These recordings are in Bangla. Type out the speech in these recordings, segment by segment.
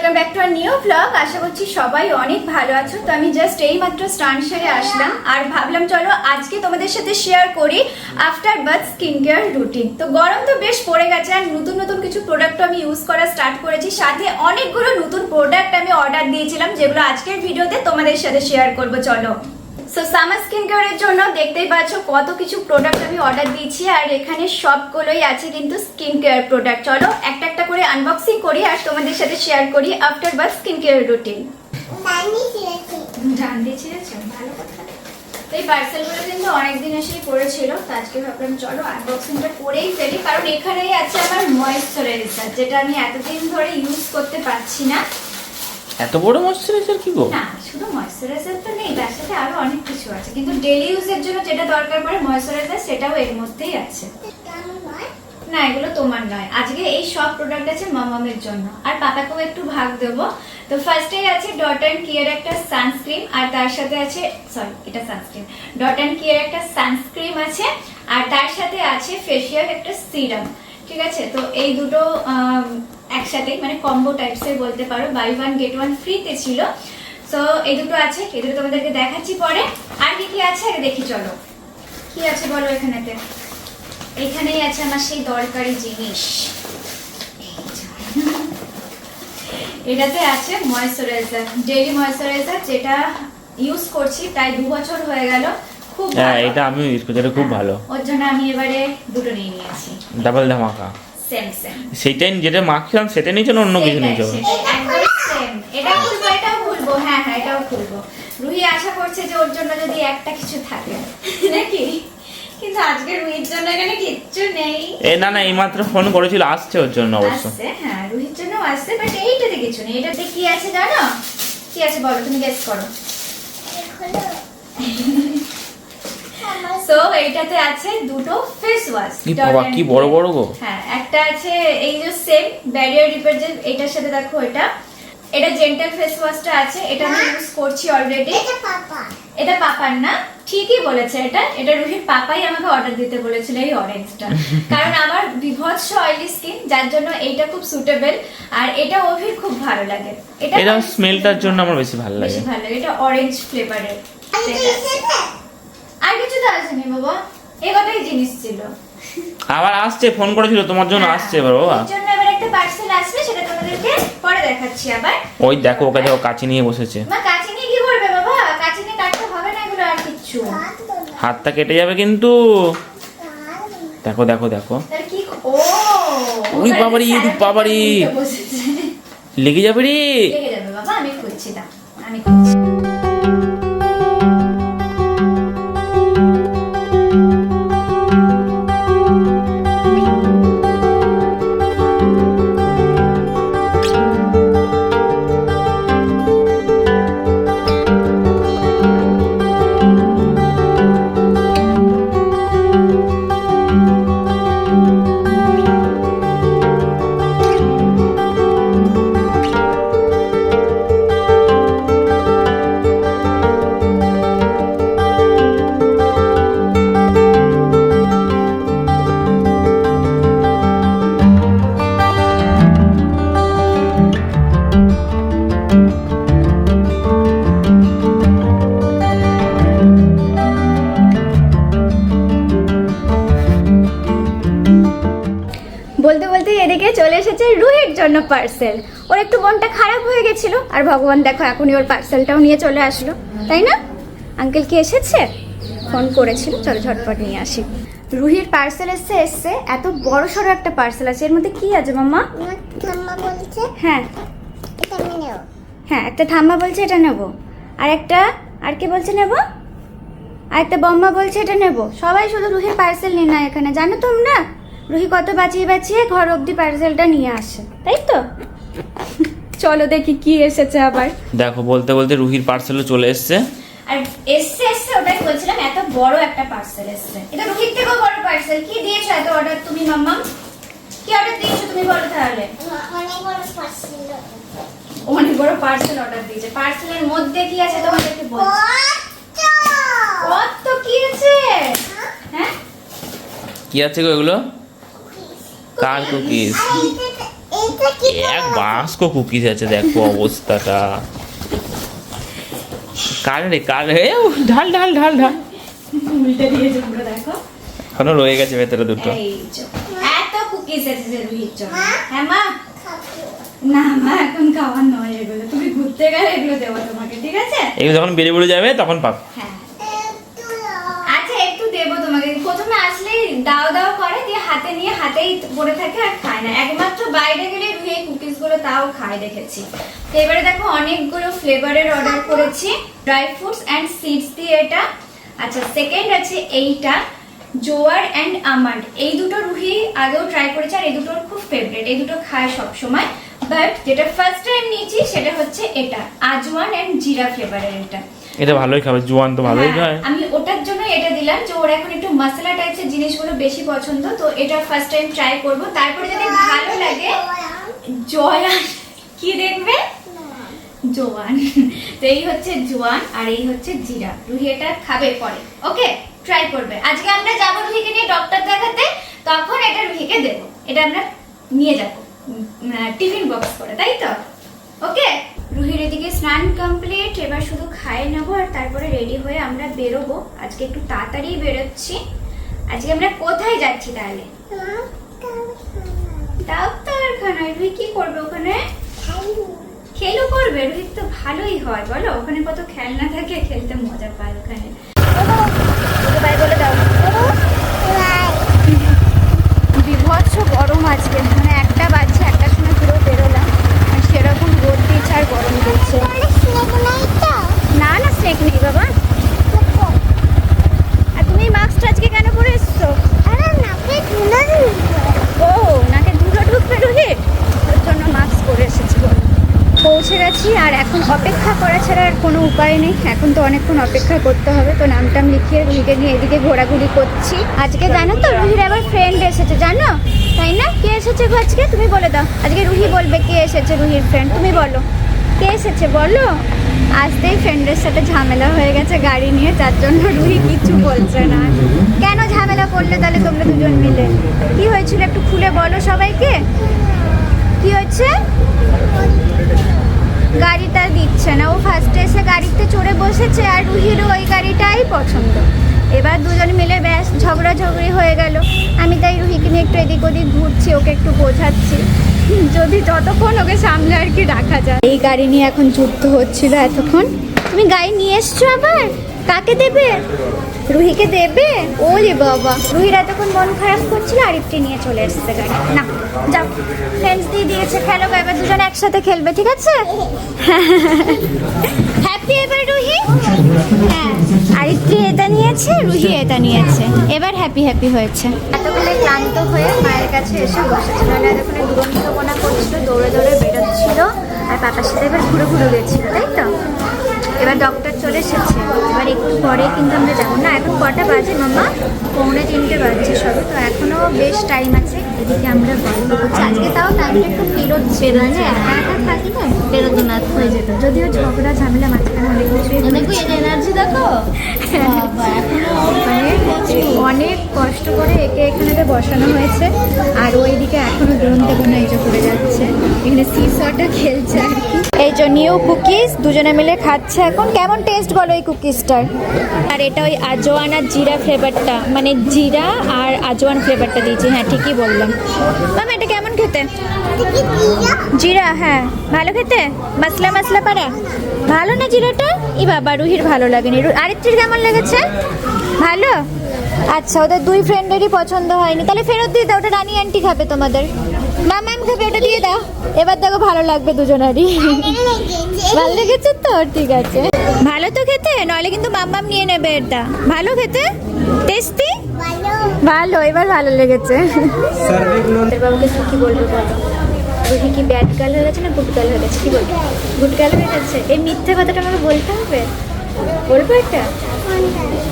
Welcome back to our new blog. আশা করছি সবাই অনেক ভালো আছো। তো আমি জাস্ট এইমাত্র স্নান সেরে আসলাম আর ভাবলাম চলো আজকে তোমাদের সাথে শেয়ার করি after bath skin care routine. তো গরম তো বেশ পড়ে গেছে আর নতুন নতুন কিছু প্রোডাক্ট আমি ইউজ করা স্টার্ট করেছি, সাথে অনেকগুলো নতুন প্রোডাক্ট আমি অর্ডার দিয়েছিলাম যেগুলো আজকের ভিডিওতে তোমাদের সাথে শেয়ার করবো। চলো, সো সামার স্কিন কেয়ারের জন্য দেখতেই পাচ্ছ কত কিছু প্রোডাক্ট আমি অর্ডার দিয়েছি আর এখানে সবগুলোই আছে কিন্তু স্কিন কেয়ার প্রোডাক্ট। চলো একটা একটা করে আনবক্সিং করি আর তোমাদের সাথে শেয়ার করি after bath skin care routine. ভালো কথা। এই পার্সেলগুলো কিন্তু অনেকদিন এসেই পড়েছিল, তো আজকে ভাবলাম চলো আনবক্সিংটা করেই ফেলি, কারণ এখানেই আছে আমার ময়েশ্চারাইজার যেটা আমি এতদিন ধরে ইউজ করতে পারছি না। এত বড় ময়েশ্চারাইজার কি গো? না, শুধু ময়েশ্চারাইজার তো নেই, তার সাথে আরো অনেক কিছু আছে, কিন্তু ডেইলি ইউজের জন্য যেটা দরকার পড়ে ময়েশ্চারাইজার সেটাও এর মধ্যেই আছে। না, এগুলো তোমার নয়, আজকে এই সব প্রোডাক্ট আছে মামামের জন্য আর পাপাকেও একটু ভাগ দেবো। তো ফার্স্টেই আছে ডট অ্যান্ড কিয়ের একটা সানস্ক্রিন আর তার সাথে আছে এটা সানস্ক্রিন, ডট অ্যান্ড কিয়ের একটা সানস্ক্রিন আছে আর তার সাথে আছে ফেসিয়াল একটা সিরাম। ঠিক আছে, তো এই দুটো একসাথে মানে কম্বো টাইপসের বলতে পারো, বাই ওয়ান গেট ওয়ান ফ্রিতে ছিল। সো এই দুটো আছে, এই দুটো তোমাদেরকে দেখাচ্ছি পরে। আর কি কি আছে আগে দেখি, চলো কি আছে বলো এখানেতে। এখানেই আছে আমার সেই দরকারি জিনিস, এটাতে আছে ময়েশ্চারাইজার, ডেইলি ময়েশ্চারাইজার, যেটা ইউজ করছি প্রায় 2 বছর হয়ে গেল। খুব হ্যাঁ, এটা আমি ইউজ করছি, এটা খুব ভালো। ওর জন্য আমি এবারে দুটো নিয়ে নিয়েছি, ডাবল ধামাকা। সেম সেটাই যেটা মাখছিলাম সেটা নিয়েছো না অন্য কিছু নিয়েছো? একদম সেম। এটা খুলবো, এটাও খুলবো, হ্যাঁ হ্যাঁ এটাও খুলবো। রুহি আশা করছে যে ওর জন্য যদি একটা কিছু থাকে নাকি, কিন্তু আজকে রুহির জন্য এখানে কিচ্ছু নেই। না না, এইমাত্র ফোন করেছিল, আসছে ওর জন্য অবশ্য। আসছে, হ্যাঁ রুহির জন্য আসছে, বাট এইটাতে কিছু নেই। এটাতে কি আছে জানো? কি আছে বলো, তুমি গেস করো। সো এইটাতে আছে দুটো ফেস ওয়াশ। কি বাবা, কি বড় বড় গো। হ্যাঁ, একটা আছে এই যে সেম ব্যারিয়ার রিপেয়ার, যে এটার সাথে দেখো এটা জেন্টাল ফেস ওয়াশটা আছে, এটা আমি ইউজ করছি অলরেডি। এটা পাপার না, ঠিকই বলেছে, এটা রুহির পাপাই আমাকে অর্ডার দিতে বলেছিল এই অরেঞ্জটা, কারণ আমার বিভৎস অয়েলি স্কিন, যার জন্য এইটা খুব সুটেবল আর এটা ওভির খুব ভালো লাগে। এটা স্মেলটার জন্য আমার বেশি ভালো লাগে। এটা অরেঞ্জ ফ্লেভারের। আর কিছু তো আসেনি বাবা, এই কটাই জিনিস ছিল। আবার আসছে, ফোন করেছিল তোমার জন্য, আসছে এবার বাবা। এর জন্য এবার একটা পার্সেল আসবে, সেটা তোমাদেরকে পরে দেখাচ্ছি আবার। ওই দেখো ওকে দেখো, কাঁচি নিয়ে বসেছে। মা কাঁচি নিয়ে কি করবে বাবা? কাঁচি নিয়ে কাটতে হবে না এগুলো আর কিচ্ছু। হাতটা কেটে যাবে কিন্তু। দেখো দেখো দেখো, তাহলে কি? ও ওই বাবারি বাবারি, লেগে যাবে রে। লেগে যাবে বাবা, আমি খুলছি, দাও আমি খুলছি। বলতে বলতে এদিকে চলে এসেছে রুহির জন্য পার্সেল। ওর একটু মনটা খারাপ হয়ে গেছিল আর ভগবান দেখো এখনই ওর পার্সেলটাও নিয়ে চলে আসলো, তাই না? আঙ্কেল কি এসেছে? ফোন করেছিল, চলো ঝটপট নিয়ে আসি। রুহির পার্সেল এসছে, এত বড় সড়ো একটা পার্সেল আছে। এর মধ্যে কি আছে মাম্মা? ঠাম্মা বলছে হ্যাঁ এটা আমি নেব। হ্যাঁ, একটা ঠাম্মা বলছে এটা নেব, আর একটা আর কে বলছে নেব, আর একটা বম্মা বলছে এটা নেব। সবাই শুধু রুহির পার্সেল নিয়ে নেয় এখানে, জানো তোমরা? রুহি কত বাঁচিয়ে বাঁচিয়ে ঘর অবধি পার্সেলটা নিয়ে আসে, তাই তো? চলো দেখি কি এসেছে আবার। দেখো বলতে বলতে রুহির পার্সেলও চলে এসেছে। আর এসছে ওটাই বলছিলাম, এত বড় একটা পার্সেল এসছে। এটা রুহির থেকেও বড় পার্সেল। কি দিয়েছো এত অর্ডার তুমি মাম্মা? কি অর্ডার দিয়েছো তুমি বলো তাহলে? অনেক বড় পার্সেল। অনেক বড় পার্সেল অর্ডার দিয়েছে। পার্সেলের মধ্যে কি আছে তোমাদেরকে বলছি। কত কি আছে? হ্যাঁ কি আছে গো এগুলো? কার কুকিজ? এইটা কি এক বাস্ক কুকিজ আছে, দেখো অবস্থাটা। কার রে কার রে, ঢাল ঢাল ঢাল ঢাল। উল্টে দিয়েছে পুরো, দেখো। এখনো রয়ে গেছে ভেতরে দুটো। এই যে, এত কুকিজ আছে রুহির জন্য। হ্যাঁ মা, না মা এখন খাওয়ার নয় এগুলো, তুমি ঘুরতে গেলে এগুলো দেবো তোমাকে, ঠিক আছে? এগুলো যখন বেরিয়ে বেরিয়ে যাবে তখন পাবে। হ্যাঁ আচ্ছা, একটু দেবো তোমাকে। প্রথমে আসলেই দাও দাও করে, দিয়ে হাতে নিয়ে হাতেই পড়ে থাকে আর খায় না। একমাত্র বাইরে গেলে রুহি এই কুকিজ গুলো তাও খায় দেখেছি। তো এবারে দেখো অনেকগুলো ফ্লেভারের অর্ডার করেছি, ড্রাই ফ্রুটস অ্যান্ড সিডস দিয়ে এটা। আচ্ছা, সেকেন্ড আছে এইটা জোয়ার অ্যান্ড আমন্ড। এই দুটো রুহি আগেও ট্রাই করেছে আর এই দুটোর খুব ফেভারিট, এই দুটো খায় সবসময়। বাট যেটা ফার্স্ট টাইম নিয়েছি সেটা হচ্ছে এটা আজওয়ান অ্যান্ড জিরা ফ্লেভারের। এটা ভালোই খাবে, জোয়ান তো ভালোই খায়। আমি ওটার জন্য এটা দিলাম যে ওর এখন একটু মশলা টাইপের জিনিসগুলো বেশি পছন্দ, তো এটা ফার্স্ট টাইম ট্রাই করব। তারপরে যদি ভালো লাগে জোয়ান, কি দেখবে জোয়ান। তো এই হচ্ছে জোয়ান আর এই হচ্ছে জিরা। রুহি এটা খাবে পরে, ওকে ট্রাই করবে। আজকে আমরা যাবো রুহিকে নিয়ে ডক্টর দেখাতে, তখন এটা রুহিকে দেবো। এটা আমরা নিয়ে যাবো টিফিন বক্স করে, তাই তো? ওকে, রুহির এদিকে স্নান কমপ্লিট, এবার শুধু খাইয়ে নেবো আর তারপরে রেডি হয়ে আমরা বেরোবো। আজকে একটু তাড়াতাড়ি বেরোচ্ছি। আজকে আমরা কোথায় যাচ্ছি তাহলে? ডাক্তারখানায়। রুহি কি করবে ওখানে? খেলু করবে। রুহি তো ভালোই হয় বলো, ওখানে কত খেলনা থাকে, খেলতে মজা পায় ওখানে। বাই বলে দাও। বিভৎস গরম আজকে, মানে 1টা বাজছে, 1টার সময় পুরো বেরোলাম, সেরকম রোদ দিচ্ছে আর গরম দিচ্ছে। না না স্নেক নেই বাবা। আর তুমি মাস্কটা আজকে কেন পরে এসছো? ও নাকে ধুলো ঢুকবে রুহির, ওর জন্য মাস্ক পরে এসেছি। পৌঁছে গেছি আর এখন অপেক্ষা করা ছাড়া আর কোনো উপায় নেই। এখন তো অনেকক্ষণ অপেক্ষা করতে হবে, তো নামটাম লিখিয়ে রুহিকে নিয়ে এদিকে ঘোরাঘুরি করছি। আজকে জানো তো রুহির আবার ফ্রেন্ড এসেছে, জানো তাই না? কে এসেছে গো আজকে? তুমি বলে দাও। আজকে রুহি বলবে কে এসেছে রুহির ফ্রেন্ড, তুমি বলো কে এসেছে বলো। আসতেই ফ্রেন্ডের সাথে ঝামেলা হয়ে গেছে গাড়ি নিয়ে, তার জন্য রুহি কিছু বলছে না। কেন ঝামেলা করলে তাহলে তোমরা দুজন মিলে? কি হয়েছিল একটু খুলে বলো সবাইকে, কি হয়েছে? গাড়িটা দিচ্ছে না, ও ফার্স্টে এসে গাড়িতে চড়ে বসেছে আর রুহিরও ওই গাড়িটাই পছন্দ। এবার দুজন মিলে ব্যাস ঝগড়াঝগড়ি হয়ে গেল। আমি তাই রুহিকে নিয়ে একটু এদিক ওদিক ঘুরছি, ওকে একটু বোঝাচ্ছি, যদি যতক্ষণ ওকে সামলে আর কি রাখা যায়। এই গাড়ি নিয়ে এখন যুদ্ধ হচ্ছিল এতক্ষণ। তুমি গাড়ি নিয়ে এসছো আবার, কাকে দেবে? রুহিকে দেবে? ওরে বাবা, রুহির এতক্ষণ মন খারাপ করছিল, আরিফটি নিয়ে চলে এসছে গাড়ি। না যাও, ফ্রেন্ডস দিয়ে দিয়েছে, খেলো। এবার দুজন একসাথে খেলবে, ঠিক আছে? হ্যাপি এবার রুহি? হ্যাঁ, আরিফটি এটা নিয়েছে, রুহি এটা নিয়েছে, এবার হ্যাপি হ্যাপি হয়েছে। এতক্ষণে ক্লান্ত হয়ে মায়ের কাছে এসে বসেছিল, নাহলে এতক্ষণে দুরন্তপনা করছিল, দৌড়ে দৌড়ে বেরোচ্ছিল আর পাপার সাথে এবার ঘুরে ঘুরে গেছিল, তাই তো? এবার ডক্টর চলে এসেছে, এবার একটু পরে কিন্তু আমরা যাবো। না এখন কটা বাজে মামা? 2:45 বাজছে সবে, তো এখনো বেশ টাইম আছে। এদিকে আমরা গল্প করছি। আজকে তাও টাইমটা একটু বেরোচ্ছে, একা একা থাকি না, বেরোতো না হয়ে যেত। যদিও ঝগড়া ঝামেলা মাঝখানে অনেক কিছুই, এনার্জি দেখো অনেক কষ্ট করে একে এখানে বসানো হয়েছে। আর ওইদিকে এখনো দুরন্ত কোনো এই যে করে যাচ্ছে, এখানে সিসটা খেলছে আর কি। এই যে নিউ কুকিজ দুজনে মিলে খাচ্ছে এখন। কেমন টেস্ট বলো এই কুকিজটার? আর এটা ওই আজওয়ান আর জিরা ফ্লেভারটা, মানে জিরা আর আজওয়ান ফ্লেভারটা দিয়েছি। হ্যাঁ ঠিকই বললাম। মামা এটা কেমন খেতে? জিরা, হ্যাঁ ভালো খেতে, মশলা মশলা পারা ভালো না জিরাটা? ই বাবা, রুহির ভালো লাগেনি। আরেকটির কেমন লেগেছে? ভালো। আচ্ছা, ওদের দুই ফ্রেন্ডেরই পছন্দ হয়নি, তাহলে ফেরত দিয়ে দাও। ওটা রানী আন্টি খাবে তোমাদের, মামাম খাবে, ওটা দিয়ে দাও। এবার দেখো ভালো লাগবে দুজনারই। ভালো লেগেছে তো? ঠিক আছে, ভালো তো খেতে, নইলে কিন্তু মাম্মাম নিয়ে নেবে এটা। ভালো খেতে, টেস্টি, ভালো, এবার ভালো লেগেছে। বাবুকে কি বলবো বলো? রুহি কি ব্যাড গার্ল হয়ে গেছে না গুড গার্ল হয়ে গেছে? কি বলবো? গুড গার্ল হয়ে গেছে। এই মিথ্যা কথাটা আমাকে বলতে হবে, বলবো এটা?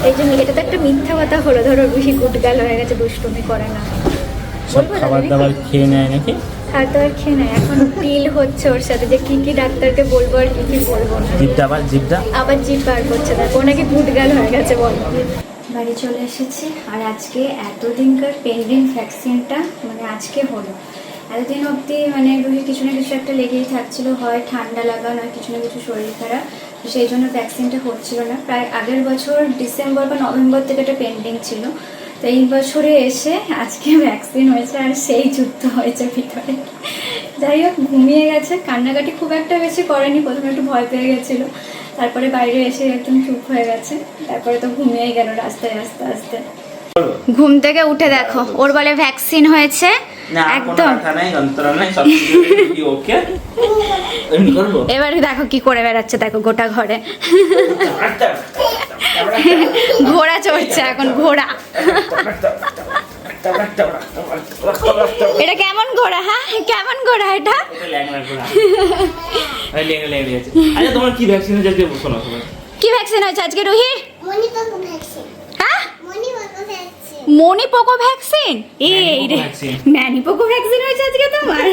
এই জন্য এটা তো একটা মিথ্যা কথা হলো। ধরো রুহি গুড গার্ল হয়ে গেছে, দুষ্টুমি করে না, খাবার দাবার খেয়ে নেয় নাকি? খাবার দাবার খেয়ে নেয়। এখন ডিল হচ্ছে ওর সাথে যে কি কি ডাক্তারকে বলবো আর কি কি বলবো না। আবার জিভ বার করছে, দেখো নাকি গুড গার্ল হয়ে গেছে বলো। বাড়ি চলে এসেছি আর আজকে এতদিনকার পেন্ডিং ভ্যাকসিনটা মানে আজকে হলো। এতদিন অবধি মানে রুহির কিছু না কিছু একটা লেগেই থাকছিল, হয় ঠান্ডা লাগা নয় কিছু না কিছু শরীর খারাপ, তো সেই জন্য ভ্যাকসিনটা হচ্ছিল না। প্রায় আগের বছর ডিসেম্বর বা নভেম্বর থেকে এটা পেন্ডিং ছিল, তো এই বছরে এসে আজকে ভ্যাকসিন হয়েছে আর সেই যুদ্ধ হয়েছে ভিতরে। যাই হোক, ঘুমিয়ে গেছে, কান্নাকাটি খুব একটা বেশি করেনি, প্রথমে একটু ভয় পেয়ে গেছিলো, তারপরে বাইরে এসে একদম চুপ হয়ে গেছে, তারপরে তো ঘুমিয়েই গেল রাস্তায় আস্তে আস্তে। ঘুম থেকে উঠে দেখো ওর বলে ভ্যাকসিন হয়েছে একদম। এবারে দেখো কি করে বেড়াচ্ছে, দেখো গোটা ঘরে ঘোড়া চড়ছে এখন, ঘোড়া। এটা কেমন ঘোড়া? হ্যাঁ কেমন ঘোড়া এটা? আচ্ছা তোমার কি ভ্যাকসিন হয়েছে আজকে শোনো? কি ভ্যাকসিন হয়েছে আজকে রুহির? মণিপাকু ভ্যাকসিন। হ্যাঁ মণিপাকু ভ্যাকসিন। মণিপোকো ভ্যাকসিন? এই রে ম্যানিপোকো ভ্যাকসিন হয়েছে আজকে তোমার।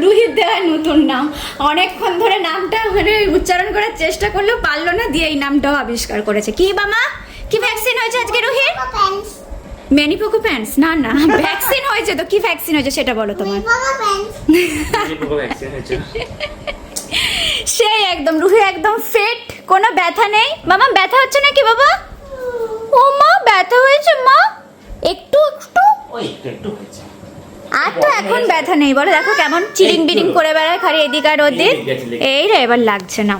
রুহির দেওয়ার নতুন নাম, অনেকক্ষণ ধরে নামটা মানে উচ্চারণ করার চেষ্টা করলেও পারলো না, দিয়ে এই নামটাও আবিষ্কার করেছে। কি বাবা, কি ভ্যাকসিন হয়েছে আজকে রুহির? প্যান্টস। ম্যানিপোকো প্যান্টস? না না, ভ্যাকসিন হয়েছে তো, কি ভ্যাকসিন হয়েছে সেটা বলো তোমার। মণিপাকু প্যান্টস। ভ্যাকসিন হয়েছে সেই একদম রুহি একদম ফিট, কোনো ব্যথা নেই। মামা ব্যথা হচ্ছে নাকি বাবা? ও মা ব্যথা হয়েছে মা? একটু একটু ওই একটু হয়েছে, আর তো এখন ব্যথা নেই। বলো দেখো কেমন চিরিং বিরিং করে বেড়ায় খালি এদিক আর ওদিক। এই রে এবার লাগছে না।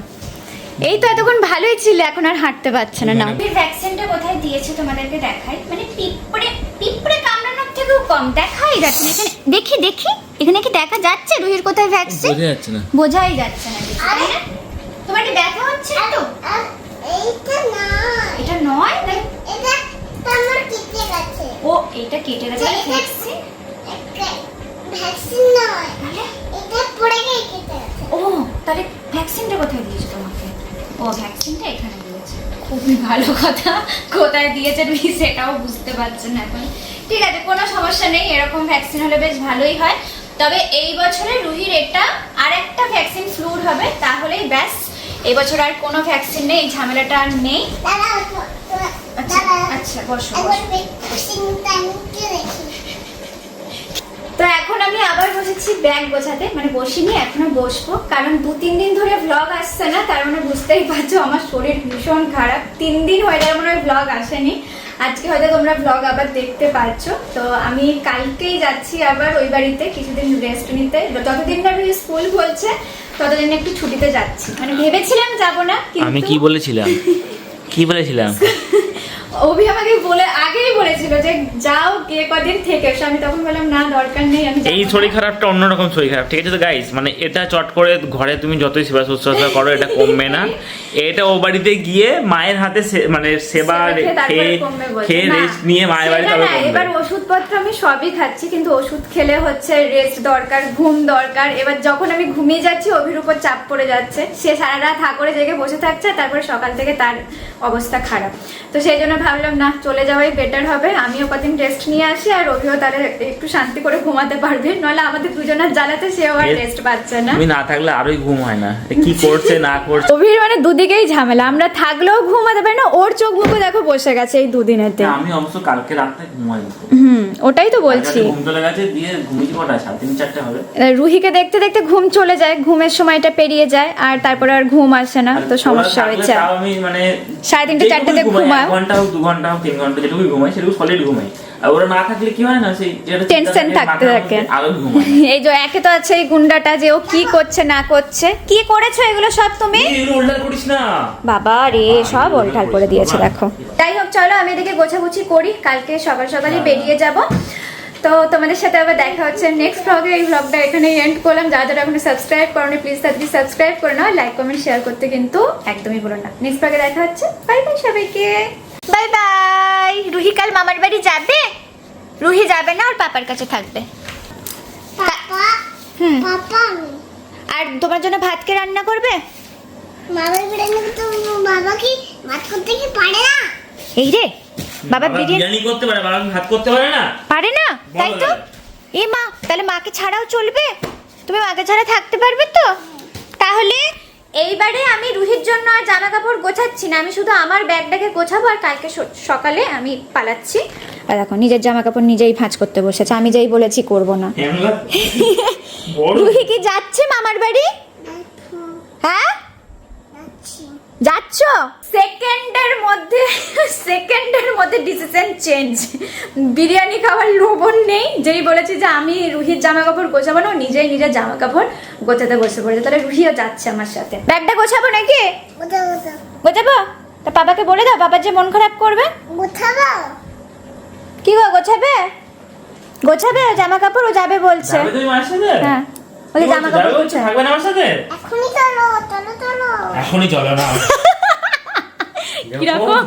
এই তো এতক্ষণ ভালোই ছিল, এখন আর হাঁটতে পারছে না। না ভ্যাকসিনটা কোথায় দিয়েছে তোমাদেরকে দেখাই, মানে পিঁপড়ে পিঁপড়ে কামড়ানোর থেকেও কম দেখাই যাচ্ছে না এখানে। দেখি দেখি এখানে কি দেখা যাচ্ছে রুহির কোথায় ভ্যাকসিন? বোঝা যাচ্ছে না, বোঝাই যাচ্ছে না কিছু, তাই না? তোমার কি ব্যথা হচ্ছে তো? এইটা না। এটা নয়, এটা আমার কেটে গেছে। ও এটা কেটে গেছে ভ্যাকসিন। ভ্যাকসিন নয়, তাহলে এটা পড়ে গিয়ে কেটে গেছে। ও তাহলে ভ্যাকসিনটা কোথায় দিয়েছে তোমাকে? ও ভ্যাকসিনটা এখানে দিয়েছে, খুবই ভালো কথা। কোথায় দিয়েছে তুমি সেটাও বুঝতে পারছো না এখন। ঠিক আছে, কোনো সমস্যা নেই, এরকম ভ্যাকসিন হলে বেশ ভালোই হয়। তবে এই বছরে রুহির এটা আর একটা ভ্যাকসিন ফ্লুর হবে, তাহলেই ব্যাস। এই বছর আর কোনো ভ্যাকসিন নেই, এই ঝামেলাটা আর নেই। দাদা আচ্ছা আচ্ছা বসো একবার বসো। ভ্যাকসিনটা নিতে দেখি। তো এখন আমি আবার বসেছি ব্যাগ গোছাতে, মানে বসিনি এখনো বসবো, কারণ 2-3 দিন ধরে ভ্লগ আসছে না, তার মানে বুঝতেই পারছো আমার শরীর ভীষণ খারাপ। 3 দিন হয়ে গেল মনে হয় ভ্লগ আসেনি, আজকে হয়তো তোমরা ভ্লগ আবার দেখতে পাচ্ছ। তো আমি কালকেই যাচ্ছি আবার ওই বাড়িতে কিছুদিন রেস্ট নিতে, যতদিন না আমি স্কুল বলছে ততদিন একটু ছুটিতে যাচ্ছি। মানে ভেবেছিলাম যাব না, আমি কি বলেছিলাম? কি বলেছিলাম? অভি আমাকে আগেই বলেছিল যে যাও গিয়ে কদিন থেকে এসো, আমি তখন বললাম না দরকার নেই, আমি এই শরীর খারাপটা অন্যরকম শরীর খারাপ, ঠিক আছে তো গাইস? মানে এটা চট করে ঘরে তুমি যতই সেবা শুশ্রূষা করো এটা কমবে না। এটা ও বাড়িতে গিয়ে মায়ের হাতে মানে সেবা খেয়ে রেস্ট নিয়ে মায়ের বাড়িতে আবার কমবে। এবার ওষুধপত্র আমি সবই খাচ্ছি, কিন্তু ওষুধ খেলে হচ্ছে রেস্ট দরকার, ঘুম দরকার। এবার যখন আমি ঘুমিয়ে যাচ্ছি অভির উপর চাপ পড়ে যাচ্ছে, সে সারা রাত হা করে জেগে বসে থাকছে, তারপরে সকাল থেকে তার অবস্থা খারাপ। তো সেই জন্য ভাবলাম না চলে যাওয়াই বেটার হবে, আমিও কদিন রেস্ট নিয়ে আসি আর অভিও তাহলে একটু শান্তি করে ঘুমাতে পারবে, নইলে আমাদের দুজনের জ্বালাতে সেও আর রেস্ট পাচ্ছে না। তুমি না থাকলে আরোই ঘুম হয় না, কি করছে না করছে। অভির মানে দুদিকেই ঝামেলা, আমরা থাকলেও ঘুমাতে পারি না, ওর চোখ মুখে দেখো বসে গেছে এই দুদিনেতে। আমি অবশ্য কালকে রাতে ঘুমাই, ওটাই তো বলছি। ঘুম চলে গেছে, দিয়ে ঘুমিয়ে কটা 3:30 হবে। রুহিকে দেখতে দেখতে ঘুম চলে যায়, ঘুমের সময়টা পেরিয়ে যায়, আর তারপরে আর ঘুম আসে না, তো সমস্যা হয়েছে। আমি মানে 3:30-4টাতে ঘুমায়, 1 ঘন্টা হোক 2 ঘন্টা হোক 3 ঘন্টা যেটুকু ঘুমাই সেটুকু সলিড ঘুমাই। আর ওরা না থাকলে কি হয় না, সেই টেনশন থাকতে থাকে। আরো ঘুমাই। এই যে একে তো আছে এই গুন্ডাটা, যে ও কি করছে না করছে। কি করেছো এগুলো সব তুমি? এগুলো উল্টাল করিস না বাবা রে, সব উল্টাল করে দিয়েছে দেখো। যাই হোক চলো আমি এদিকে গোছাগুছি করি, কালকে সকাল সকালই বেরিয়ে যাব। তো তোমাদের সাথে আবার দেখা হচ্ছে নেক্সট ব্লগে। এই ব্লগটা এখানেই এন্ড করলাম। যারা যারা এখনো সাবস্ক্রাইব করোনি প্লিজ তাড়াতাড়ি সাবস্ক্রাইব করে নাও, লাইক কমেন্ট শেয়ার করতে কিন্তু একদমই ভুলো না। নেক্সট ব্লগে দেখা হচ্ছে। বাই বাই সবাইকে, বাই বাই। রুহি কাল মামার বাড়ি যাবে? রুহি যাবে না, ওর পাপার কাছে থাকবে। পাপা পাপা আর তোমার জন্য ভাত কে রান্না করবে? মামার বিরিয়ানি তো বাবা কি ভাত করতে কি পারে না? এই রে বাবা বিরিয়ানি করতে পারে, বাবা ভাত করতে পারে না? পারে না, তাই তো। এ মা, তাহলে মাকে ছাড়াও চলবে? তুমি মাকে ছাড়া থাকতে পারবে তো? তাহলে এইবারে আমি রুহির জন্য আর জামা কাপড় গোছাচ্ছি না, আমি শুধু আমার ব্যাগটাকে গোছাবো, আর কালকে সকালে আমি পালাচ্ছি। আর দেখো নিজের জামা কাপড় নিজেই ভাঁজ করতে বসেছে, আমি যেই বলেছি করব না। রুহি কি যাচ্ছে মামার বাড়ি? হ্যাঁ যাচ্ছ? সেকেন্ডের মধ্যে ডিসিশন চেঞ্জ। বিরিয়ানি খাওয়ার লোভন নেই, যেই বলেছি যে আমি রুহির জামা কাপড় গোছাবো না, নিজেই নিজের জামা কাপড় গোছাতে বসে পড়েছে। তাহলে রুহিও যাচ্ছে আমার সাথে। ব্যাগটা গোছাবো নাকি? গোছাবো? তা বাবাকে বলে দাও, বাবার যে মন খারাপ করবে। গোছাবো? কি গো গোছাবে? গোছাবে জামা কাপড়? ও যাবে বলছে। যাবে তুমি মার সাথে? হ্যাঁ ওই জামা কাপড় গোছাবে। থাকবে না আমার সাথে? এখনই চলো, চলো চলো। এখনই চলো না। কিরকম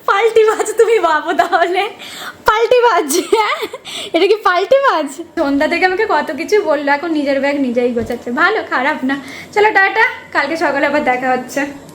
পাল্টি বাজ তুমি ভাবো তাহলে, পাল্টি বাজ। হ্যাঁ এটা কি পাল্টি বাজ? সন্ধ্যা থেকে আমাকে কত কিছু বললো, এখন নিজের ব্যাগ নিজেই গোছাচ্ছে। ভালো, খারাপ না। চলো টাটা, কালকে সকালে আবার দেখা হচ্ছে।